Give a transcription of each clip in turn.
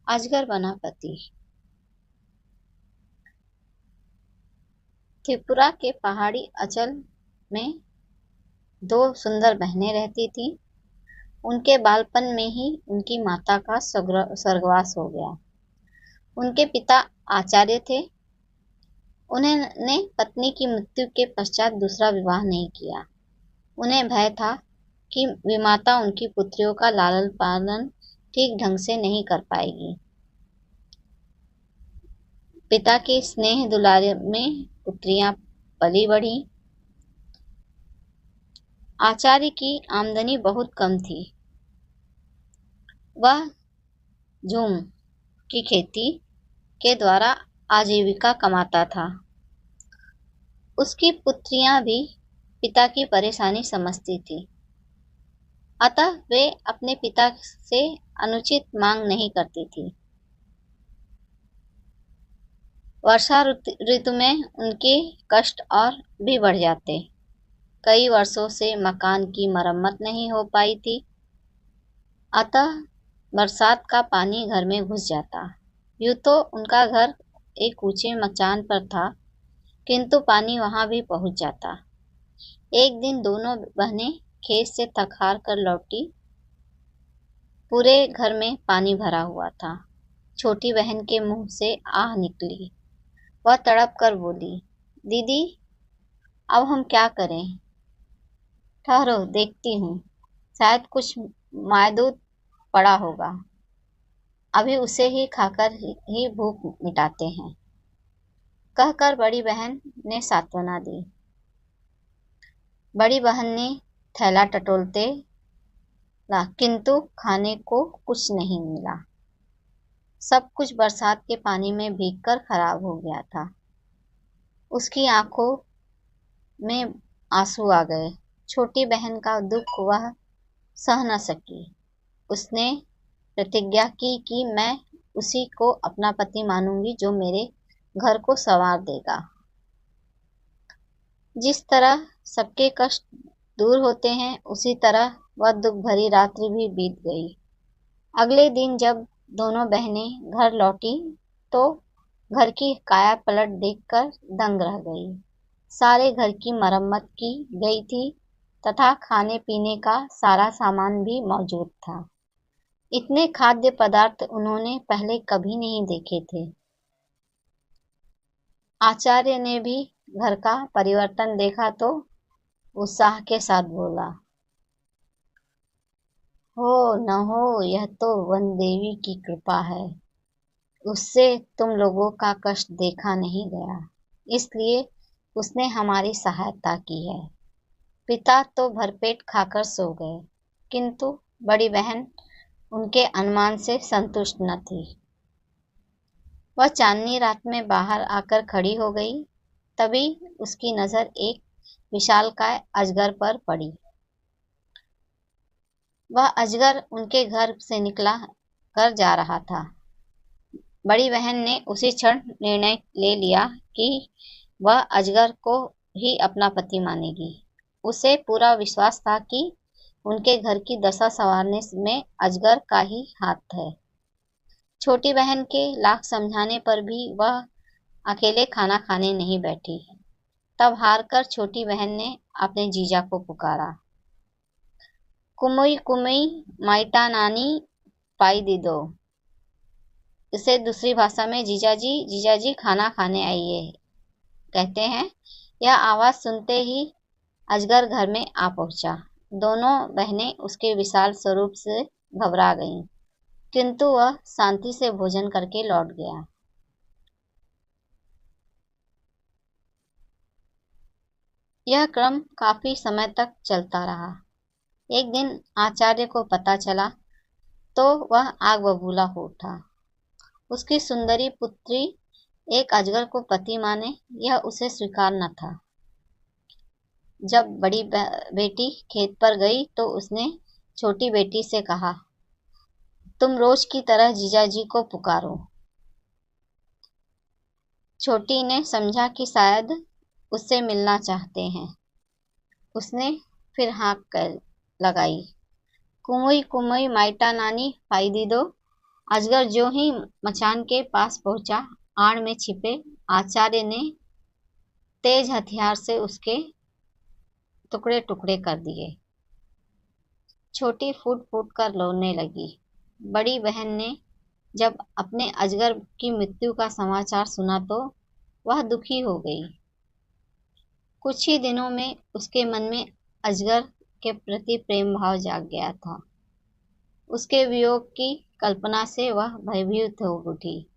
अजगर बना पति। त्रिपुरा के पहाड़ी अंचल में दो सुंदर बहनें रहती थीं। उनके बालपन में ही उनकी माता का स्वर्गवास हो गया। उनके पिता आचार्य थे। उन्होंने पत्नी की मृत्यु के पश्चात दूसरा विवाह नहीं किया। उन्हें भय था कि विमाता उनकी पुत्रियों का लालन पालन ठीक ढंग से नहीं कर पाएगी। पिता के स्नेह दुलार में पुत्रियां पली बढ़ी। आचार्य की आमदनी बहुत कम थी। वह झूम की खेती के द्वारा आजीविका कमाता था। उसकी पुत्रियां भी पिता की परेशानी समझती थी, अतः वे अपने पिता से अनुचित मांग नहीं करती थी। वर्षा ऋतु में उनके कष्ट और भी बढ़ जाते। कई वर्षों से मकान की मरम्मत नहीं हो पाई थी, अतः बरसात का पानी घर में घुस जाता। यूं तो उनका घर एक ऊंचे मचान पर था, किंतु पानी वहां भी पहुंच जाता। एक दिन दोनों बहनें खेत से थक हार कर लौटी। पूरे घर में पानी भरा हुआ था। छोटी बहन के मुंह से आह निकली। वह तड़प कर बोली, दीदी, अब हम क्या करें? ठहरो, देखती हूँ, शायद कुछ मायदूत पड़ा होगा। अभी उसे ही खाकर ही भूख मिटाते हैं, कहकर बड़ी बहन ने सांत्वना दी। बड़ी बहन ने थैला टटोलते ला, किंतु खाने को कुछ नहीं मिला। सब कुछ बरसात के पानी में भीगकर खराब हो गया था। उसकी आंखों में आंसू आ गए। छोटी बहन का दुख वह सह न सकी। उसने प्रतिज्ञा की कि मैं उसी को अपना पति मानूंगी जो मेरे घर को संवार देगा। जिस तरह सबके कष्ट दूर होते हैं, उसी तरह वह दुख भरी रात्रि भी बीत गई। अगले दिन जब दोनों बहनें घर लौटी तो घर की काया पलट देखकर दंग रह गई। सारे घर की मरम्मत की गई थी तथा खाने पीने का सारा सामान भी मौजूद था। इतने खाद्य पदार्थ उन्होंने पहले कभी नहीं देखे थे। आचार्य ने भी घर का परिवर्तन देखा तो उत्साह के साथ बोला, हो न हो, यह तो वन देवी की कृपा है। उससे तुम लोगों का कष्ट देखा नहीं गया, इसलिए उसने हमारी सहायता की है। पिता तो भरपेट खाकर सो गए, किंतु बड़ी बहन उनके अनुमान से संतुष्ट न थी। वह चांदनी रात में बाहर आकर खड़ी हो गई। तभी उसकी नजर एक विशालकाय अजगर पर पड़ी। वह अजगर उनके घर से निकला कर जा रहा था। बड़ी बहन ने उसी क्षण निर्णय ले लिया कि वह अजगर को ही अपना पति मानेगी। उसे पूरा विश्वास था कि उनके घर की दशा संवारने में अजगर का ही हाथ है। छोटी बहन के लाख समझाने पर भी वह अकेले खाना खाने नहीं बैठी। तब हारकर छोटी बहन ने अपने जीजा को पुकारा, कुमुई कुमुई माइटा नानी पाई दी दो। इसे दूसरी भाषा में जीजाजी खाना खाने आइए कहते हैं। यह आवाज सुनते ही अजगर घर में आ पहुंचा। दोनों बहनें उसके विशाल स्वरूप से घबरा गईं, किंतु वह शांति से भोजन करके लौट गया। यह क्रम काफी समय तक चलता रहा। एक दिन आचार्य को पता चला तो वह आग बबूला हो उठा। उसकी सुंदरी पुत्री एक अजगर को पति माने, यह उसे स्वीकार न था। जब बड़ी बेटी खेत पर गई तो उसने छोटी बेटी से कहा, तुम रोज की तरह जीजाजी को पुकारो। छोटी ने समझा कि शायद उससे मिलना चाहते हैं। उसने फिर हाँक कर लगाई, कुमुई कुमुई माइटा नानी पाई दी दो। अजगर जो ही मचान के पास पहुंचा, आड़ में छिपे आचार्य ने तेज हथियार से उसके टुकड़े टुकड़े कर दिए। छोटी फूट फूट कर रोने लगी। बड़ी बहन ने जब अपने अजगर की मृत्यु का समाचार सुना तो वह दुखी हो गई। कुछ ही दिनों में उसके मन में अजगर के प्रति प्रेम भाव जाग गया था। उसके वियोग की कल्पना से वह भयभीत हो उठी।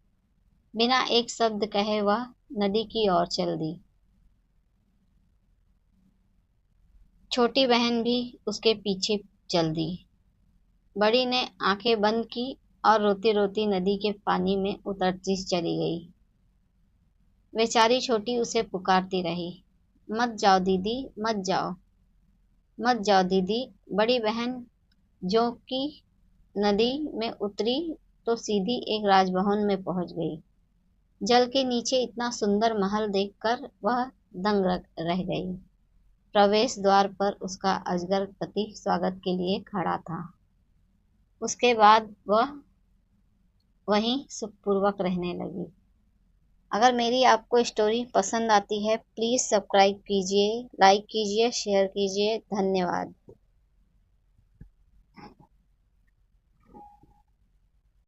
बिना एक शब्द कहे वह नदी की ओर चल दी। छोटी बहन भी उसके पीछे चल दी। बड़ी ने आंखें बंद की और रोती रोती नदी के पानी में उतरती चली गई। बेचारी छोटी उसे पुकारती रही, मत जाओ दीदी, मत जाओ, मत जाओ दीदी। बड़ी बहन जो कि नदी में उतरी तो सीधी एक राजभवन में पहुंच गई। जल के नीचे इतना सुंदर महल देखकर वह दंग रह गई। प्रवेश द्वार पर उसका अजगर पति स्वागत के लिए खड़ा था। उसके बाद वह वहीं सुखपूर्वक रहने लगी। अगर मेरी आपको स्टोरी पसंद आती है, प्लीज़ सब्सक्राइब कीजिए, लाइक कीजिए, शेयर कीजिए। धन्यवाद।